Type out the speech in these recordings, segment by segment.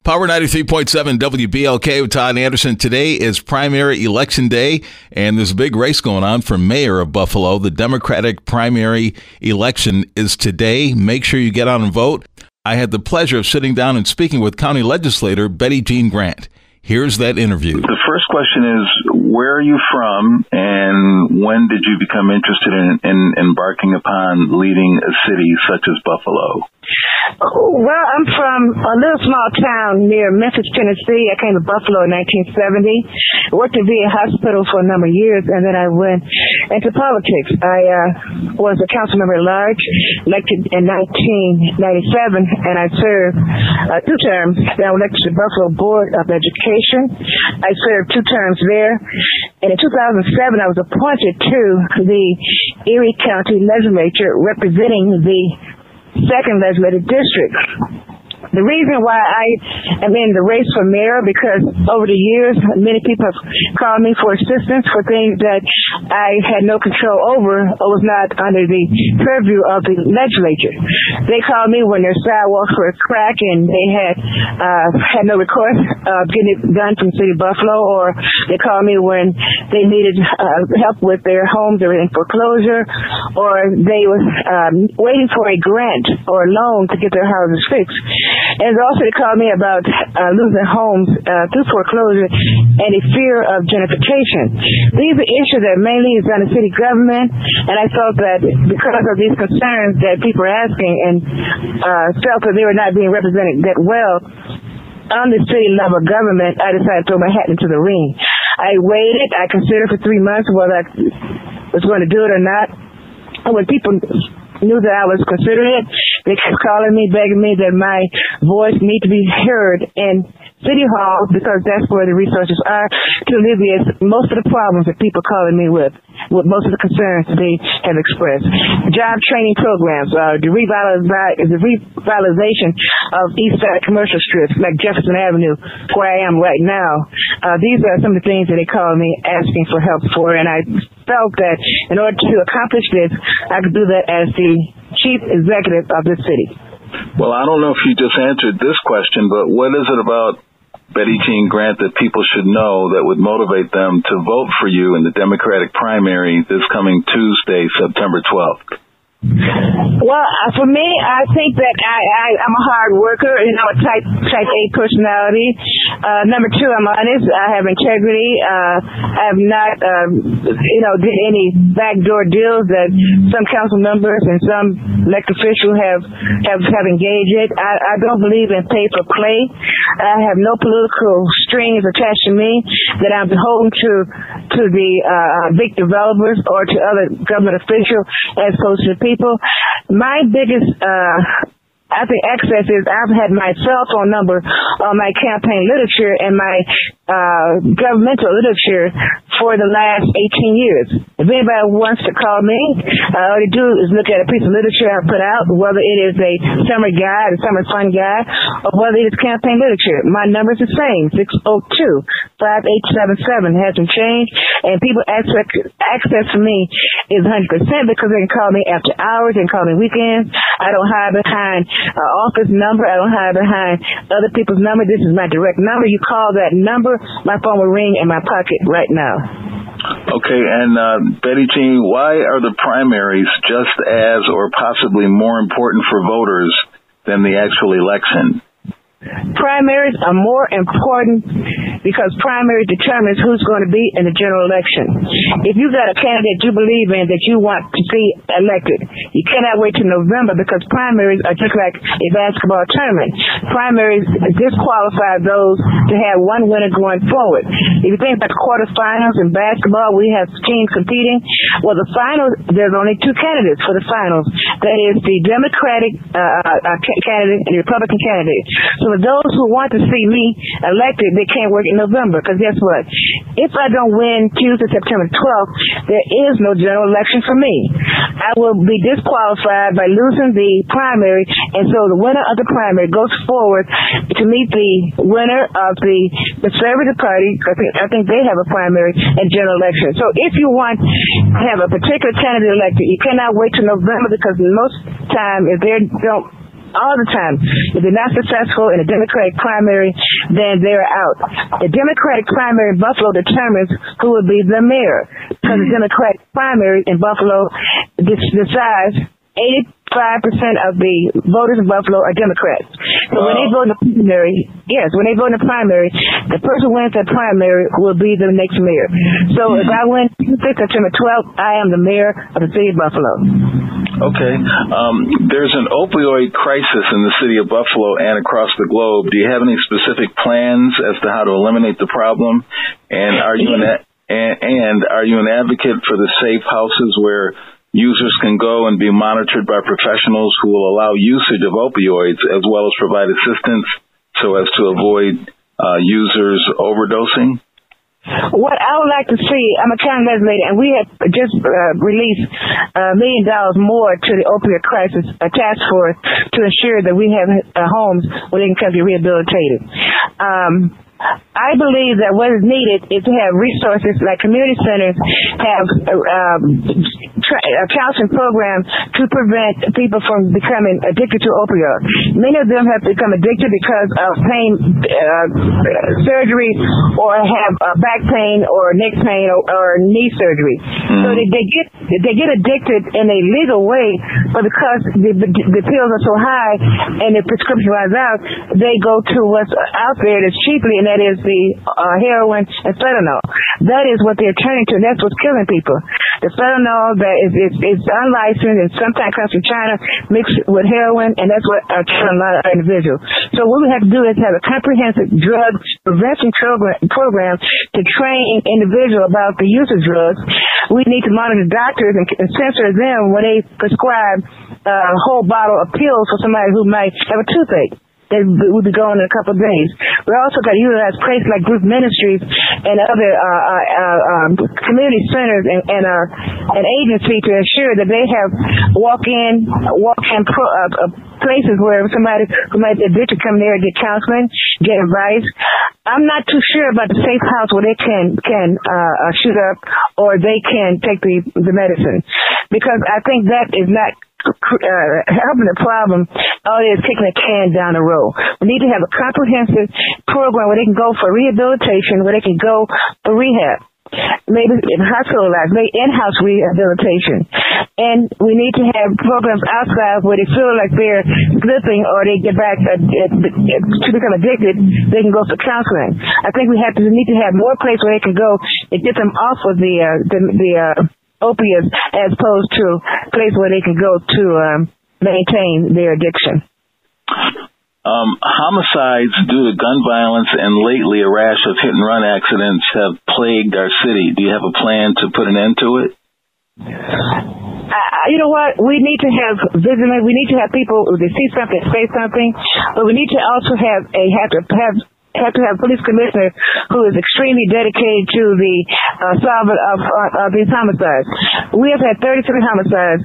Power 93.7 WBLK with Todd Anderson. Today is primary election day, and there's a big race going on for mayor of Buffalo. The Democratic primary election is today. Make sure you get out and vote. I had the pleasure of sitting down and speaking with County Legislator Betty Jean Grant. Here's that interview. The first question is, where are you from, and when did you become interested in embarking upon leading a city such as Buffalo? Well, I'm from a little small town near Memphis, Tennessee. I came to Buffalo in 1970. Worked at VA Hospital for a number of years, and then I went into politics. I was a council member at large, elected in 1997, and I served 2 terms. I was elected to the Buffalo Board of Education. I served 2 terms there. And in 2007, I was appointed to the Erie County Legislature representing the 2nd Legislative District. The reason why I am in the race for mayor, because over the years, many people have called me for assistance for things that I had no control over or was not under the purview of the legislature. They called me when their sidewalks were cracked and they had no recourse of getting it done from the city of Buffalo, or they called me when they needed help with their homes that were in foreclosure, or they were waiting for a grant or a loan to get their houses fixed. And also they called me about losing homes through foreclosure and a fear of gentrification. These are issues that mainly is on the city government, and I felt that because of these concerns that people are asking and felt that they were not being represented that well on the city level government, I decided to throw my hat into the ring. I waited. I considered for 3 months whether I was going to do it or not. And when people knew that I was considering it, they kept calling me, begging me that my voice need to be heard in City Hall, because that's where the resources are to alleviate most of the problems that people calling me with most of the concerns they have expressed. Job training programs, the revitalization of East Side commercial strips like Jefferson Avenue, where I am right now. These are some of the things that they call me asking for help for, and I felt that in order to accomplish this, I could do that as the chief executive of this city. Well, I don't know if you just answered this question, but what is it about Betty Jean Grant that people should know that would motivate them to vote for you in the Democratic primary this coming Tuesday, September 12th? Well, for me, I think that I'm a hard worker, a type A personality. Number 2, I'm honest. I have integrity. I have not, did any backdoor deals that some council members and some elected officials have engaged in. I don't believe in pay for play. I have no political strings attached to me that I'm beholden to the big developers or to other government officials as opposed to people. My biggest access is I've had my cell phone number on my campaign literature and my governmental literature for the last 18 years. If anybody wants to call me, all they do is look at a piece of literature I put out, whether it is a summer guide, a summer fun guide, or whether it is campaign literature. My number is the same, 602-5877. It hasn't changed, and people access to me is 100% because they can call me after hours, they can call me weekends. I don't hide behind office number. I don't hide behind other people's number. This is my direct number. You call that number, my phone will ring in my pocket right now. Okay, and Betty Jean, why are the primaries just as or possibly more important for voters than the actual election? Primaries are more important because primaries determines who's going to be in the general election. If you got a candidate you believe in that you want to see elected, you cannot wait till November because primaries are just like a basketball tournament. Primaries disqualify those to have one winner going forward. If you think about the quarterfinals in basketball, we have teams competing. Well, the finals, there's only 2 candidates for the finals. That is the Democratic candidate and the Republican candidate. So for those who want to see me elected, they can't work in November, because guess what? If I don't win Tuesday, September 12th, there is no general election for me. I will be disqualified by losing the primary, and so the winner of the primary goes forward to meet the winner of the Conservative Party. I think they have a primary and general election. So if you want to have a particular candidate elected, you cannot wait till November, because most time if they don't all the time. If they're not successful in a Democratic primary, then they're out. The Democratic primary in Buffalo determines who will be the mayor, because the Democratic primary in Buffalo decides 85% of the voters in Buffalo are Democrats. So when they vote in the primary, the person who wins that primary will be the next mayor. So if I win September 12th, I am the mayor of the city of Buffalo. Okay. There's an opioid crisis in the city of Buffalo and across the globe. Do you have any specific plans as to how to eliminate the problem? And are you an advocate for the safe houses where users can go and be monitored by professionals who will allow usage of opioids as well as provide assistance so as to avoid users overdosing? What I would like to see, I'm a county legislator, and we have just released $1 million more to the opioid crisis task force to ensure that we have homes where they can come be rehabilitated. I believe that what is needed is to have resources like community centers have a counseling program to prevent people from becoming addicted to opioids. Many of them have become addicted because of pain, surgery, or have back pain or neck pain or knee surgery. So they get addicted in a legal way, but because the pills are so high and the prescription runs out, they go to what's out there that's cheaply, and that is the heroin and fentanyl. That is what they're turning to, and that's what's killing people. The fentanyl that is unlicensed and sometimes comes from China mixed with heroin, and that's what killing a lot of individuals. So what we have to do is have a comprehensive drug prevention program to train individuals about the use of drugs. We need to monitor doctors and censor them when they prescribe a whole bottle of pills for somebody who might have a toothache. That will be going in a couple of days. We also got to utilize places like group ministries and other community centers and agencies to ensure that they have walk-in places where somebody who might be addicted come there and get counseling, get advice. I'm not too sure about the safe house where they can shoot up or they can take the medicine, because I think that is not helping the problem. All it is kicking a can down the road. We need to have a comprehensive program where they can go for rehabilitation, where they can go for rehab. Maybe hospitalized, maybe in-house rehabilitation. And we need to have programs outside where they feel like they're slipping or they get back to become addicted, they can go for counseling. I think we need to have more places where they can go and get them off of the opiates as opposed to a place where they can go to maintain their addiction. Homicides due to gun violence and lately a rash of hit-and-run accidents have plagued our city. Do you have a plan to put an end to it? You know what? We need to have vigilant. We need to have people who see something, say something, but we need to also have a police commissioner who is extremely dedicated to the solving of these homicides. We have had 33 homicides.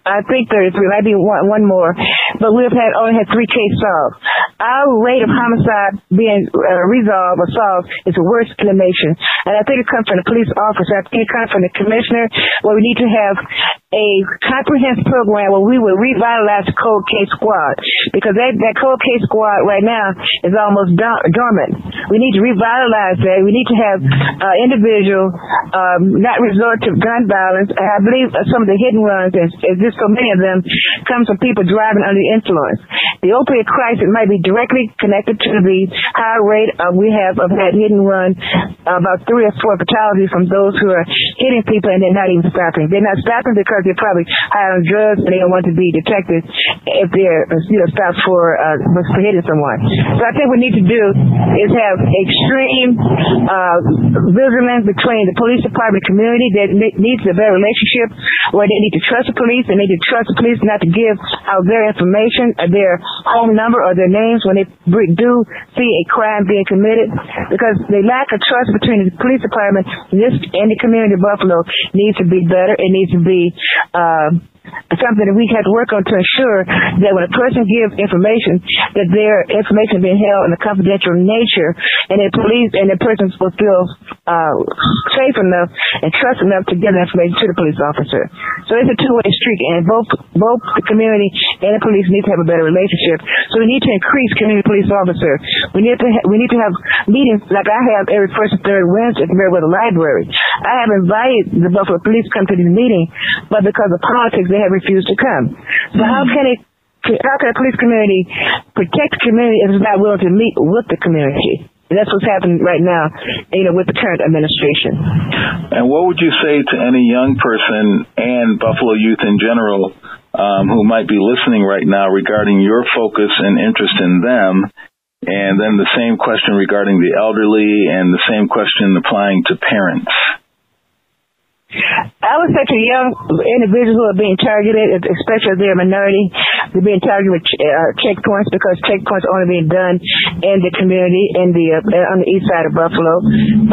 I think 33, might be one more, but we've only had 3 cases solved. Our rate of homicide being resolved or solved is the worst in the nation. And I think it comes from the police officer. I think it comes from the commissioner, where we need to have a comprehensive program where we will revitalize the cold case squad, because that cold case squad right now is almost dormant. We need to revitalize that. We need to have individuals not resort to gun violence. I believe some of the hit and runs is just so many of them comes from people driving under the influence. The opioid crisis might be directly connected to the high rate we have of that hit and run, about 3 or 4 fatalities from those who are hitting people and they're not even stopping. They're not stopping because they're probably high on drugs and they don't want to be detected if they're stopped for hitting someone. So I think what we need to do is have extreme vigilance between the police department and community. That needs a better relationship where they need to trust the police and they need to trust the police not to give out their information, their home number, or their names when they do see a crime being committed, because the lack of trust between the police department and the community of Buffalo needs to be better. It needs to be something that we have to work on to ensure that when a person gives information, that their information being held in a confidential nature, and the police and the person will feel safe enough and trust enough to give the information to the police officer. So it's a two-way street, and both the community and the police need to have a better relationship. So we need to increase community police officers. We need to have meetings like I have every first and third Wednesday at the Meriwether Library. I have invited the Buffalo Police to come to the meeting, but because of politics, they have refused to come. So how can a police community protect the community if it's not willing to meet with the community? And that's what's happening right now, with the current administration. And what would you say to any young person and Buffalo youth in general who might be listening right now regarding your focus and interest in them? And then the same question regarding the elderly and the same question applying to parents. I would say to young individuals who are being targeted, especially if they're a minority, they're being targeted with checkpoints because checkpoints are only being done in the community on the east side of Buffalo.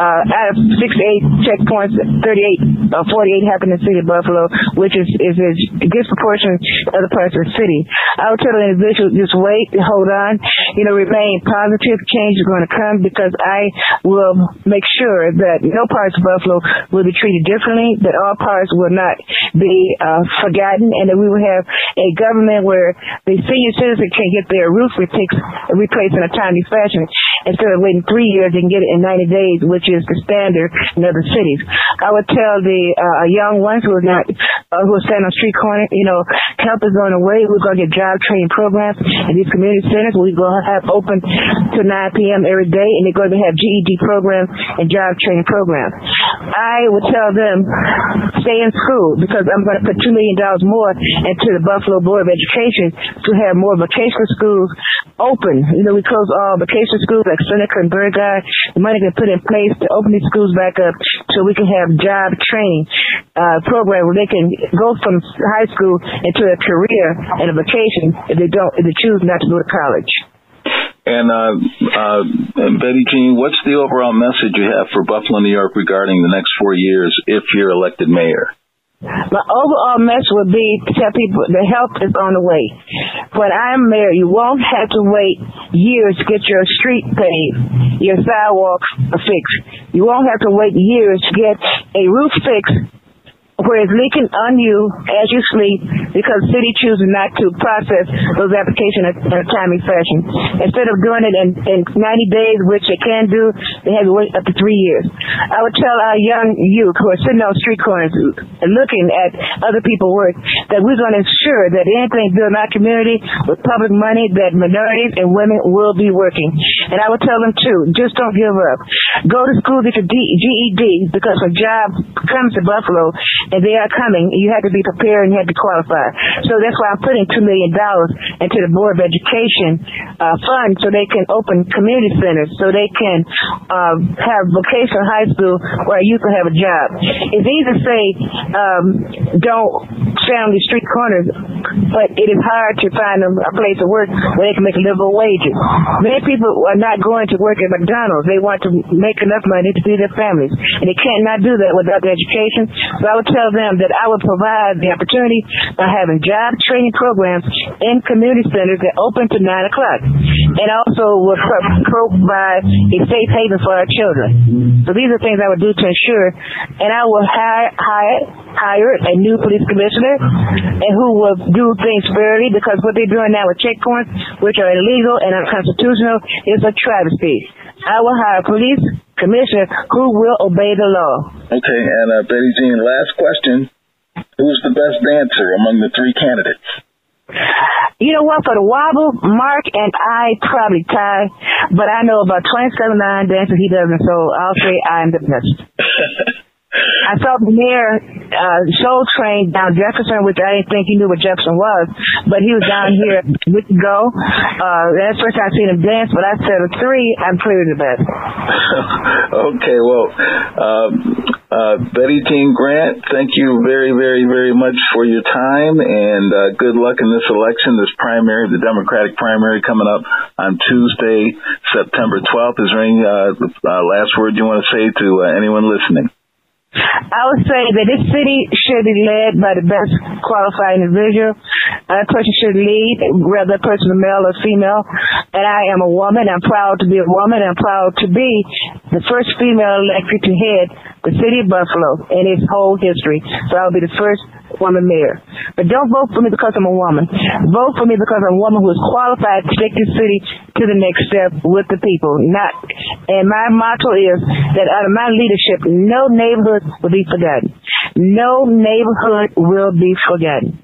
Out of 68 checkpoints, 48 happen in the city of Buffalo, which is a disproportionate to other parts of the city. I would tell an individual, just wait, hold on, remain positive. Change is going to come because I will make sure that no parts of Buffalo will be treated differently, that all parts will not be forgotten, and that we will have a government where the senior citizen can get their roof replaced in a timely fashion. Instead of waiting 3 years, they can get it in 90 days, which is the standard in other cities. I would tell the young ones who are standing on street corner, help is on the way. We're going to get job training programs in these community centers. We're going to have open to 9 p.m. every day, and they're going to have GED programs and job training programs. I would tell them, stay in school, because I'm going to put $2 million more into the Buffalo Board of Education to have more vocational schools open. We close all vocational schools like Seneca and Burgard. The money can put in place to open these schools back up so we can have job training program where they can go from high school into a career and a vocation if they choose not to go to college. And Betty Jean, what's the overall message you have for Buffalo, New York regarding the next 4 years if you're elected mayor? My overall message would be to tell people the help is on the way. When I'm mayor, you won't have to wait years to get your street paved, your sidewalks fixed. You won't have to wait years to get a roof fixed where it's leaking on you as you sleep because the city chooses not to process those applications in a timely fashion. Instead of doing it in 90 days, which they can do, they have to wait up to 3 years. I would tell our young youth who are sitting on street corners and looking at other people work that we're going to ensure that anything built in our community with public money, that minorities and women will be working. And I would tell them, too, just don't give up. Go to school, get your GED, because when a job comes to Buffalo, and they are coming, you have to be prepared and you have to qualify. So that's why I'm putting $2 million into the Board of Education fund so they can open community centers, so they can have vocational high school where you can have a job. It's easy to say don't stay on these street corners, but it is hard to find them a place to work where they can make livable wages. Many people are not going to work at McDonald's. They want to make enough money to feed their families, and they cannot do that without the education. So I would tell them that I would provide the opportunity by having job training programs in community centers that open to 9 o'clock, and also would provide a safe haven for our children. So these are things I would do to ensure, and I will hire a new police commissioner and who will do things fairly, because what they're doing now with checkpoints, which are illegal and unconstitutional, is a travesty. I will hire a police commissioner who will obey the law. Okay, and Betty Jean, last question. Who's the best dancer among the three candidates? You know what? For the wobble, Mark and I probably tie, but I know about 27 line dances he doesn't, so I'll say I'm the best. I saw the mayor Soul Train down Jefferson, which I didn't think he knew what Jefferson was, but he was down here a week ago. That's the first time I seen him dance, but I said of three, I'm clearly the best. Okay, well, Betty Jean Grant, thank you very, very, very much for your time, and good luck in this election, this primary, the Democratic primary coming up on Tuesday, September 12th. Is there any last word you want to say to anyone listening? I would say that this city should be led by the best qualified individual. That person should lead, whether that person is male or female. And I am a woman. I'm proud to be a woman. I'm proud to be the first female elected to head the city of Buffalo in its whole history. So I'll be the first woman mayor. But don't vote for me because I'm a woman. Vote for me because I'm a woman who is qualified to take this city to the next step with the people. And my motto is that out of my leadership, no neighborhood will be forgotten. No neighborhood will be forgotten.